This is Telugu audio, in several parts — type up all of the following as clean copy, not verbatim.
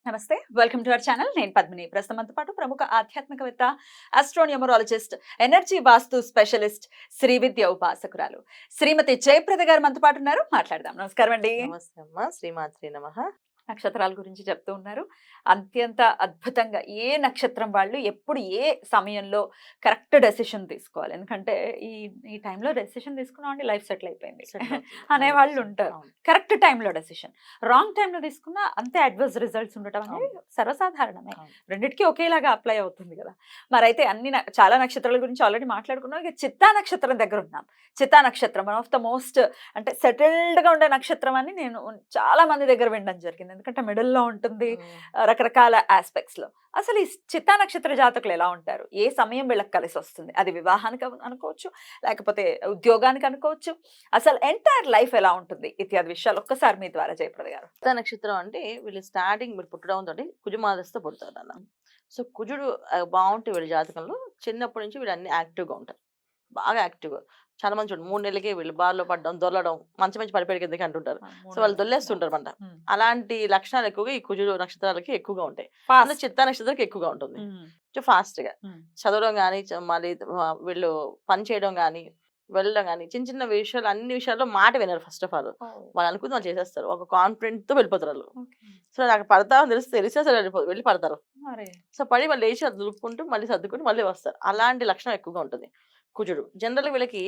నమస్తే, వెల్కమ్ టు అవర్ ఛానల్. నేను పద్మిని. ప్రస్తుతం మనతో పాటు ప్రముఖ ఆధ్యాత్మికవేత్త, ఆస్ట్రోన్యూమరాలజిస్ట్, ఎనర్జీ వాస్తు స్పెషలిస్ట్, శ్రీ విద్య ఉపాసకురాలు శ్రీమతి జయప్రద గారు మనతో పాటు ఉన్నారు. మాట్లాడదాం. నమస్కారం అండి. నమస్తే అమ్మ. శ్రీమాత్రే నమః. నక్షత్రాల గురించి చెప్తూ ఉన్నారు. అత్యంత అద్భుతంగా ఏ నక్షత్రం వాళ్ళు ఎప్పుడు ఏ సమయంలో కరెక్ట్ డెసిషన్ తీసుకోవాలి. ఎందుకంటే ఈ ఈ టైంలో డెసిషన్ తీసుకున్నామండి లైఫ్ సెటిల్ అయిపోయింది అనేవాళ్ళు ఉంటారు. అవును. కరెక్ట్ టైంలో డెసిషన్, రాంగ్ టైంలో తీసుకున్నా అంతే అడ్వర్స్ రిజల్ట్స్ ఉండటం అనేది సర్వసాధారణమే. అవును. రెండిటికి ఒకేలాగా అప్లై అవుతుంది కదా. మరైతే చాలా నక్షత్రాల గురించి ఆల్రెడీ మాట్లాడుకున్నాం. ఇక చిత్తా నక్షత్రం దగ్గర ఉన్నాం. చిత్తా నక్షత్రం వన్ ఆఫ్ ద మోస్ట్ అంటే సెటిల్డ్గా ఉండే నక్షత్రం అని నేను చాలా మంది దగ్గర వినడం జరిగింది. ఎందుకంటే మిడిల్లో ఉంటుంది రకరకాల ఆస్పెక్ట్స్ లో. అసలు ఈ చిత్తా నక్షత్ర జాతకులు ఎలా ఉంటారు, ఏ సమయం వీళ్ళకి కలిసి వస్తుంది, అది వివాహానికి అనుకోవచ్చు, లేకపోతే ఉద్యోగానికి అనుకోవచ్చు, అసలు ఎంటైర్ లైఫ్ ఎలా ఉంటుంది ఇత్యాది విషయాలు ఒక్కసారి మీ ద్వారా జయప్రద గారు. చిత్తా నక్షత్రం అంటే వీళ్ళు స్టార్టింగ్ మీరు పుట్టడం తోటి కుజుమాదస్తో పుడతారు అన్న. సో కుజుడు బాగుంటే వీళ్ళ జాతకంలో చిన్నప్పటి నుంచి వీళ్ళు అన్ని యాక్టివ్గా ఉంటారు. బాగా యాక్టివ్గా చాలా మంది చూడండి 3 నెలలకే వీళ్ళు బార్లో పడడం, దొల్లడం, మంచి మంచి పడిపోయి కిందకి అంటుంటారు. సో వాళ్ళు దొల్లేస్తుంటారు అనమాట. అలాంటి లక్షణాలు ఎక్కువగా ఈ కుజుడు నక్షత్రాలకి ఎక్కువగా ఉంటాయి. అందులో చిత్తా నక్షత్రాలకి ఎక్కువగా ఉంటుంది. ఫాస్ట్ గా చదవడం కానీ, మళ్ళీ వీళ్ళు పని చేయడం కానీ, వెళ్ళడం కానీ, చిన్న చిన్న విషయాలు అన్ని విషయాల్లో మాట వినరు. ఫస్ట్ ఆఫ్ ఆల్ వాళ్ళు అనుకుంది వాళ్ళు చేసేస్తారు. ఒక కాన్ఫిడెంట్ తో వెళ్ళిపోతారు వాళ్ళు. సో నాకు పడతా తెలిస్తే అసలు వెళ్ళి పడతారు. సో పడి వాళ్ళు లేచి అది దులుపుకుంటూ మళ్ళీ సర్దుకుంటూ మళ్ళీ వస్తారు. అలాంటి లక్షణం ఎక్కువగా ఉంటుంది కుజుడు. జనరల్ వీళ్ళకి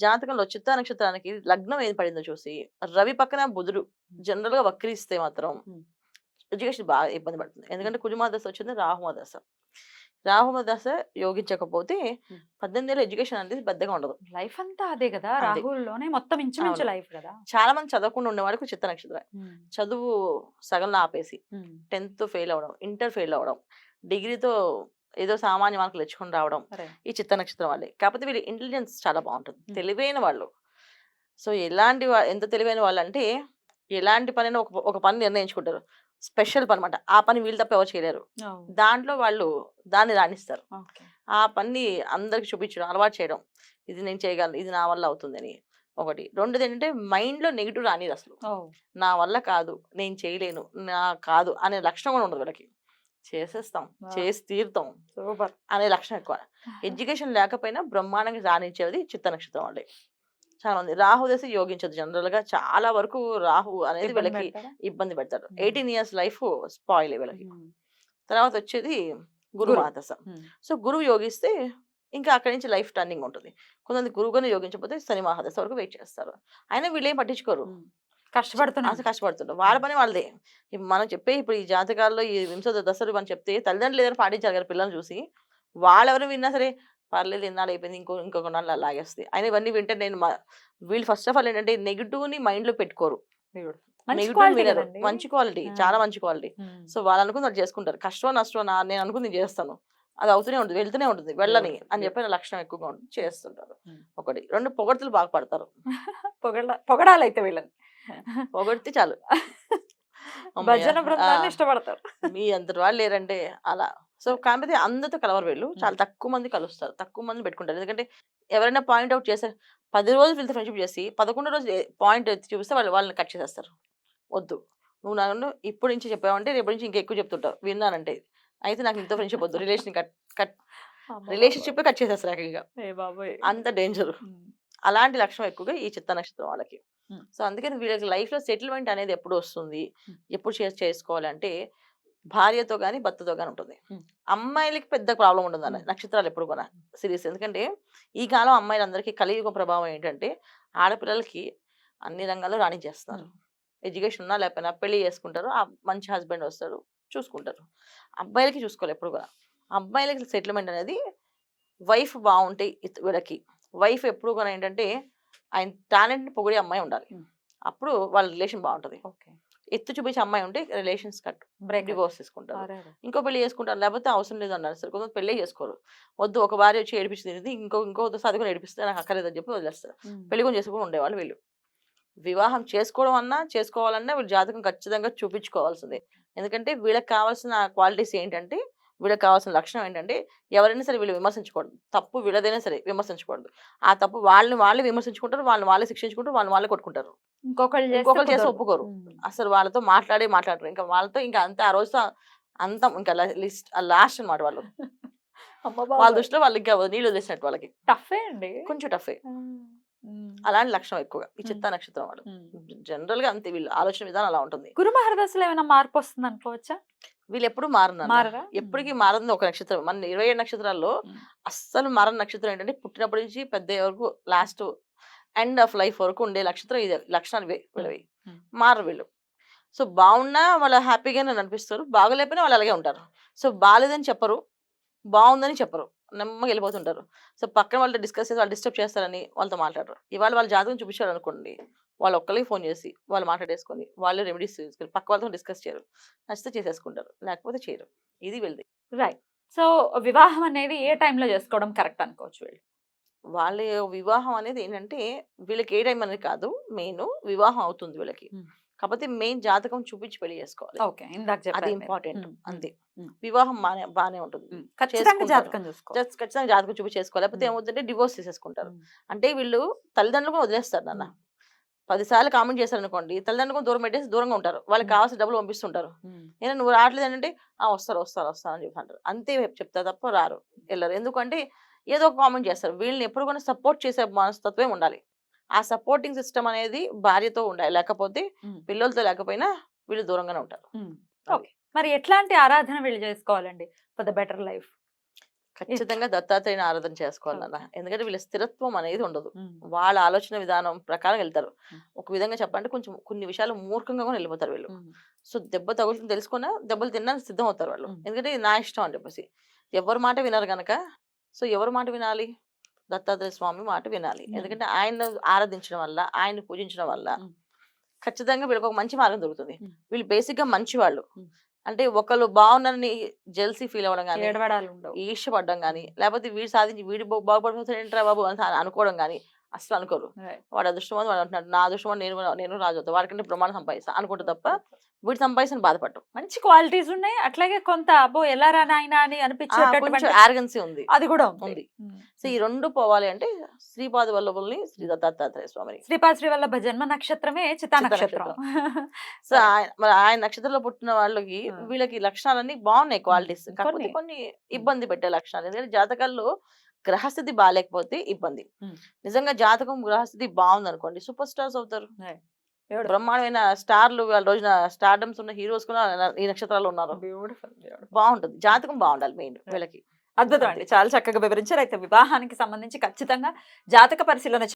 జాతకంలో చిత్తా నక్షత్రానికి లగ్నం ఏది పడిందో చూసి రవి పక్కన బుధుడు జనరల్ గా వక్రిస్తే మాత్రం ఎడ్యుకేషన్ బాగా ఇబ్బంది పడుతుంది. ఎందుకంటే కుజుమాదశ వచ్చింది రాహుమదశ. రాహుమదశ యోగించకపోతే 18 ఏళ్ళ ఎడ్యుకేషన్ అనేది పెద్దగా ఉండదు. లైఫ్ అంతా అదే కదా, రాహుల్లోనే మొత్తం ఇంచుమించు లైఫ్ కదా. చాలా మంది చదవకుండా ఉండే వాళ్ళకి చిత్త నక్షత్రం చదువు సగంలో ఆపేసి 10th ఫెయిల్ అవడం, ఇంటర్ ఫెయిల్ అవడం, డిగ్రీతో ఏదో సామాన్య మార్కులు తెచ్చుకొని రావడం ఈ చిత్త నక్షత్రం వాళ్ళే. కాకపోతే వీళ్ళ ఇంటెలిజెన్స్ చాలా బాగుంటుంది, తెలివైన వాళ్ళు. సో ఎంత తెలివైన వాళ్ళు అంటే ఎలాంటి పని ఒక పని నిర్ణయించుకుంటారు. స్పెషల్ పని అనమాట. ఆ పని వీళ్ళు తప్ప ఎవరు చేయలేరు. దాంట్లో వాళ్ళు దాన్ని రాణిస్తారు. ఆ పని అందరికి చూపించడం, అలవాటు చేయడం, ఇది నేను చేయగలను, ఇది నా వల్ల అవుతుందని ఒకటి. రెండోది ఏంటంటే మైండ్ లో నెగిటివ్ రానిది అసలు. నా వల్ల కాదు, నేను చేయలేను, నా కాదు అనే లక్షణం కూడా ఉండదు వీళ్ళకి. చేసేస్తాం, చేసి తీరుతాం అనే లక్షణం ఎక్కువ. ఎడ్యుకేషన్ లేకపోయినా బ్రహ్మాండంగా రాణించేది చిత్త నక్షత్రం వాళ్ళే. చాలా మంది రాహు దశ యోగించదు. జనరల్ గా చాలా వరకు రాహు అనేది వీళ్ళకి ఇబ్బంది పెడతాడు. 18 years లైఫ్ స్పాయిల్ వీళ్ళకి. తర్వాత వచ్చేది గురు మహాదశ. సో గురువు యోగిస్తే ఇంకా అక్కడి నుంచి లైఫ్ టర్నింగ్ ఉంటుంది. కొంతమంది గురువుగానే యోగించకపోతే శని మహాదశ వరకు వెయిట్ చేస్తారు. అయినా వీళ్ళు ఏం పట్టించుకోరు, కష్టపడుతున్నారు. వాళ్ళ పని వాళ్ళదే. మనం చెప్పే ఇప్పుడు ఈ జాతకాల్లో ఈ వింశ దశలు మనం చెప్తే తల్లిదండ్రులు ఏదైనా పాటించారు కదా పిల్లల్ని చూసి. వాళ్ళెవరు విన్నా సరే పర్లేదు, ఎన్నాళ్ళు అయిపోయింది, ఇంకొక నాళ్ళు లాగేస్తుంది. అయినా ఇవన్నీ వింటే వీళ్ళు ఫస్ట్ ఆఫ్ ఆల్ ఏంటంటే నెగిటివ్ ని మైండ్ లో పెట్టుకోరు. మంచి క్వాలిటీ, చాలా మంచి క్వాలిటీ. సో వాళ్ళు అనుకుని వాళ్ళు చేసుకుంటారు. కష్టం నష్టం నేను అనుకుని చేస్తాను, అది అవుతూనే ఉంటుంది, వెళ్తూనే ఉంటుంది, వెళ్ళని అని చెప్పిన లక్షణం ఎక్కువగా ఉంటుంది, చేస్తుంటారు. ఒకటి. రెండు, పొగడ్తలు బాగా పడతారు. పొగడాలైతే వీళ్ళని పొగడితే చాలు భజన బృందాన్ని ఇష్టపడతారు. మీ అంతటి వాళ్ళు లేరంటే అలా. సో కాకపోతే అందరితో కలవరు వీళ్ళు. చాలా తక్కువ మంది కలుస్తారు, తక్కువ మంది పెట్టుకుంటారు. ఎందుకంటే ఎవరైనా పాయింట్ అవుట్ చేస్తారు, 10 రోజులు వీళ్ళతో ఫ్రెండ్షిప్ చేసి 11వ రోజు పాయింట్ చూపిస్తే వాళ్ళని కట్ చేసేస్తారు. వద్దు, నువ్వు నన్ను ఇప్పుడు నుంచి చెప్పావంటే రేపు నుంచి ఇంకా ఎక్కువ చెప్తుంటావు, విన్నానంటే అయితే నాకు ఇంత ఫ్రెండ్షిప్ వద్దు, రిలేషన్షిప్ కట్ చేసేస్తారు ఏకంగా. అంత డేంజర్. అలాంటి లక్షణం ఎక్కువగా ఈ చిత్త నక్షత్రం వాళ్ళకి. సో అందుకని వీళ్ళకి లైఫ్ లో సెటిల్మెంట్ అనేది ఎప్పుడు వస్తుంది, ఎప్పుడు చేసుకోవాలంటే భార్యతో కానీ భర్తతో కానీ ఉంటుంది. అమ్మాయిలకి పెద్ద ప్రాబ్లం ఉంటుంది అన్న నక్షత్రాలు ఎప్పుడు కూడా సిరీస్. ఎందుకంటే ఈ కాలం అమ్మాయిలందరికీ కలియుగ ప్రభావం ఏంటంటే ఆడపిల్లలకి అన్ని రంగాల్లో రాణించేస్తున్నారు. ఎడ్యుకేషన్ ఉన్నా లేకపోయినా పెళ్లి చేసుకుంటారు, మంచి హస్బెండ్ వస్తారు, చూసుకుంటారు. అబ్బాయిలకి చూసుకోవాలి ఎప్పుడు కూడా. అబ్బాయిలకి సెటిల్మెంట్ అనేది వైఫ్ బాగుంటాయి వీళ్ళకి. వైఫ్ ఎప్పుడు కూడా ఏంటంటే ఆయన టాలెంట్ ని పొగిడే అమ్మాయి ఉండాలి, అప్పుడు వాళ్ళ రిలేషన్ బాగుంటుంది. ఎత్తు చూపించే అమ్మాయి ఉంటే రిలేషన్స్ కట్ డివోర్స్ తీసుకుంటారు, ఇంకో పెళ్లి చేసుకుంటారు. లేకపోతే అవసరం లేదు అన్నారు సరే, కొంచెం పెళ్లి చేసుకోరు. వద్దు, ఒక భార్య వచ్చి ఏడిపిస్తుంది, ఇంకో చదువుకుని ఏడిపిస్తే నాకు అక్కర్లేదని చెప్పి వదిలేస్తారు. పెళ్లి కొని చేసుకుని ఉండేవాళ్ళు వీళ్ళు. వివాహం చేసుకోవాలన్నా వీళ్ళు జాతకం ఖచ్చితంగా చూపించుకోవాల్సిందే. ఎందుకంటే వీళ్ళకి కావాల్సిన క్వాలిటీస్ ఏంటంటే వీళ్ళకి కావాల్సిన లక్షణం ఏంటంటే ఎవరైనా సరే వీళ్ళు విమర్శించకూడదు, తప్పు వీళ్ళదైనా సరే విమర్శించకూడదు. ఆ తప్పు వాళ్ళని విమర్శించుకుంటారు, వాళ్ళని శిక్షించుకుంటారు, వాళ్ళని కొట్టుకుంటారు. ఇంకొకళ్ళు చేస్తే ఒప్పుకోరు. అసలు వాళ్ళతో మాట్లాడరు. ఇంకా వాళ్ళతో ఇంకా అంతే, ఆ రోజుతో అంతం, ఇంకా లాస్ట్ అన్నమాట వాళ్ళు. వాళ్ళ దృష్టిలో వాళ్ళు ఇంకా నీళ్ళు వదిలేసినట్టు వాళ్ళకి. టఫే అండి. కొంచెం టఫే. అలాంటి లక్షణం ఎక్కువగా ఈ చిత్తా నక్షత్రం వాళ్ళు. జనరల్ గా అంతే, వీళ్ళు ఆలోచన విధానం అలా ఉంటుంది. గురు మహర్దశలో ఏమైనా మార్పు వస్తుంది అనుకోవచ్చా? వీళ్ళు ఎప్పుడు మారరు. మారరా? ఎప్పటికీ మారదు ఒక నక్షత్రం. మన 27 నక్షత్రాల్లో అస్సలు మారని నక్షత్రం ఏంటంటే పుట్టినప్పటి నుంచి పెద్ద వరకు లాస్ట్ ఎండ్ ఆఫ్ లైఫ్ వరకు ఉండే నక్షత్రం ఇదే. లక్షణాలు వీళ్ళవి. మారరు వీళ్ళు. సో బాగున్నా వాళ్ళు హ్యాపీగానే అనిపిస్తారు, బాగోలేకపోయినా వాళ్ళు అలాగే ఉంటారు. సో బాలేదని చెప్పరు, బాగుందని చెప్పరు, నెమ్మగా వెళ్ళిపోతుంటారు. సో పక్కన వాళ్ళతో డిస్కస్ చేసి వాళ్ళు డిస్టర్బ్ చేస్తారని వాళ్ళతో మాట్లాడరు. ఇవాళ వాళ్ళ జాతకం చూపించారు అనుకోండి, వాళ్ళు ఒక్కరికి ఫోన్ చేసి వాళ్ళు మాట్లాడేసుకొని వాళ్ళు రెమెడీస్ తీసుకెళ్ళి పక్క వాళ్ళతో డిస్కస్ చేయరు. నచ్చితే చేసేసుకుంటారు, లేకపోతే చేయరు. ఇది వీళ్ళది. రైట్. సో వివాహం అనేది ఏ టైంలో చేసుకోవడం కరెక్ట్ అనుకోవచ్చు వీళ్ళు? వాళ్ళ వివాహం అనేది ఏంటంటే వీళ్ళకి ఏ టైం అనేది కాదు, మెయిన్ వివాహం అవుతుంది వీళ్ళకి. కాకపోతే మెయిన్ జాతకం చూపించి పెళ్లి చేసుకోవాలి, ఓకే, ఇందాక అది చెప్పారు మీరు. ఇంపార్టెంట్. అంతే. ఉమ్. వివాహం బానే ఉంటుంది. ఖచ్చితంగా చేసుకుంటారు. జాతకం చూసుకోవాలి. ఖచ్చితంగా జాతకం చూపించి చేసుకోవాలి, లేకపోతే ఏమవుతుందంటే డివోర్స్ చేసేసుకుంటారు. అంటే వీళ్ళు తల్లిదండ్రులు కూడా వదిలేస్తారు నాన్న. 10 సార్లు కామెంట్ చేశారు అనుకోండి, తల్లిదండ్రులు దూరం పెట్టేసి దూరంగా ఉంటారు. వాళ్ళకి కావాల్సిన డబ్బులు పంపిస్తుంటారు. ఏనా నువ్వు రావట్లేదు అంటే వస్తారు అని చెప్తారు. అంతే చెప్తారు తప్ప రారు, వెళ్ళరు. ఎందుకంటే ఏదో ఒక కామెంట్ చేస్తారు. వీళ్ళని ఎప్పుడు కూడా సపోర్ట్ చేసే మనస్తత్వమే ఉండాలి. ఆ సపోర్టింగ్ సిస్టమ్ అనేది భార్యతో ఉండాలి, లేకపోతే పిల్లలతో లేకపోయినా వీళ్ళు దూరంగానే ఉంటారు. ఓకే, మరి ఎట్లాంటి ఆరాధన వీళ్ళు చేసుకోవాలండి ఫర్ ద బెటర్ లైఫ్? ఖచ్చితంగా దత్తాత్రేయుని ఆరాధన చేసుకోవాలన్న. ఎందుకంటే వీళ్ళ స్థిరత్వం అనేది ఉండదు, వాళ్ళ ఆలోచన విధానం ప్రకారం వెళ్తారు. ఒక విధంగా చెప్పాలంటే కొంచెం కొన్ని విషయాలు మూర్ఖంగా కూడా వెళ్ళిపోతారు వీళ్ళు. సో దెబ్బ తగులుతుంది తెలుసుకున్నా దెబ్బలు తినడానికి సిద్ధం అవుతారు వాళ్ళు. ఎందుకంటే ఇది నా ఇష్టం అని చెప్పేసి ఎవరి మాట వినరు కనుక. సో ఎవరి మాట వినాలి? దత్తాత్రేయ స్వామి మాట వినాలి. ఎందుకంటే ఆయన ఆరాధించడం వల్ల, ఆయన పూజించడం వల్ల ఖచ్చితంగా వీళ్ళకి ఒక మంచి మార్గం దొరుకుతుంది. వీళ్ళు బేసిక్ గా మంచి వాళ్ళు. అంటే ఒకళ్ళు బాగున్నారని జెల్సీ ఫీల్ అవ్వడం కానీ, ఈర్ష్యపడడం కానీ, లేకపోతే వీడు సాధించి వీడు బాగుపడిపోతాడేంట్రా బాబు అని అనుకోవడం కానీ అసలు అనుకోరు. వాడు అదృష్టం వాడు అంటున్నాడు, నా అదృష్టం నేను రాజు అవుతా, వాడికంటే ప్రమాణం సంపాదిస్తా అనుకుంటే తప్ప వీడు సంపాదించిన బాధపడటం. మంచి క్వాలిటీస్ ఉన్నాయి, అట్లాగే కొంత అబ్బో ఎలా రా నాయనా అని అనిపించేటటువంటి ఆర్గన్సీ ఉంది, అది కూడా ఉంది. సో ఈ రెండు పోవాలి అంటే శ్రీపాద వల్లభుల్ని శ్రీ దత్తాత్రేయ స్వామిని. శ్రీపాద శ్రీ వల్లభ జన్మ నక్షత్రమే చిత్తా నక్షత్రం. సో మరి ఆయన నక్షత్రంలో పుట్టిన వాళ్ళకి వీళ్ళకి లక్షణాలన్నీ బాగున్నాయి, క్వాలిటీస్. కాకపోతే కొన్ని ఇబ్బంది పెట్టే లక్షణాలు. ఎందుకంటే జాతకాల్లో గ్రహస్థితి బాగాలేకపోతే ఇబ్బంది. నిజంగా జాతకం గ్రహస్థితి బాగుంది అనుకోండి, సూపర్ స్టార్స్ అవుతారు. బ్రహ్మాండమైన స్టార్లు వాళ్ళ రోజున స్టార్డమ్స్ ఉన్న హీరోస్ కూడా ఈ నక్షత్రాలు ఉన్నారు. బాగుంటుంది, జాతకం బాగుండాలి మెయిన్ వీళ్ళకి. అద్భుతం అండి, చాలా చక్కగా వివరించారు. అయితే వివాహానికి సంబంధించి ఖచ్చితంగా జాతక పరిశీలన